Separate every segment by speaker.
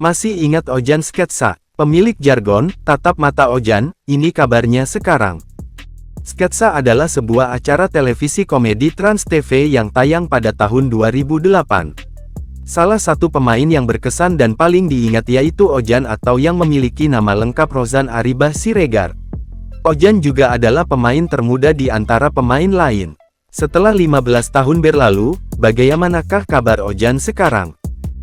Speaker 1: Masih ingat Ojan Sketsa, pemilik jargon, tatap mata Ojan, ini kabarnya sekarang. Sketsa adalah sebuah acara televisi komedi Trans TV yang tayang pada tahun 2008. Salah satu pemain yang berkesan dan paling diingat yaitu Ojan atau yang memiliki nama lengkap Rozan Aribah Siregar. Ojan juga adalah pemain termuda di antara pemain lain. Setelah 15 tahun berlalu, bagaimanakah kabar Ojan sekarang?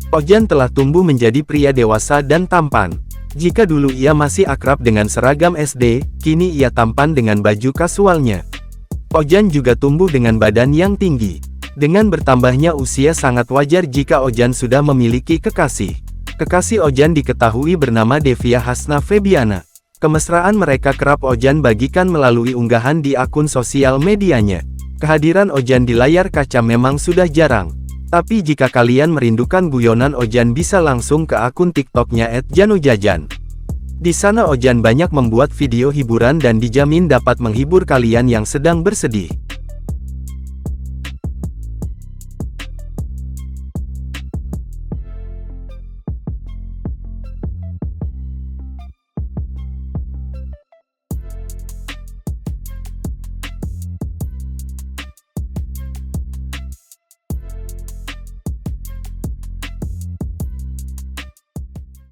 Speaker 1: Ojan telah tumbuh menjadi pria dewasa dan tampan. Jika dulu ia masih akrab dengan seragam SD, kini ia tampan dengan baju kasualnya. Ojan juga tumbuh dengan badan yang tinggi. Dengan bertambahnya usia sangat wajar jika Ojan sudah memiliki kekasih. Kekasih Ojan diketahui bernama Devia Hasna Febiana. Kemesraan mereka kerap Ojan bagikan melalui unggahan di akun sosial medianya. Kehadiran Ojan di layar kaca memang sudah jarang. Tapi jika kalian merindukan guyonan Ojan bisa langsung ke akun TikToknya @janujajan. Di sana Ojan banyak membuat video hiburan dan dijamin dapat menghibur kalian yang sedang bersedih.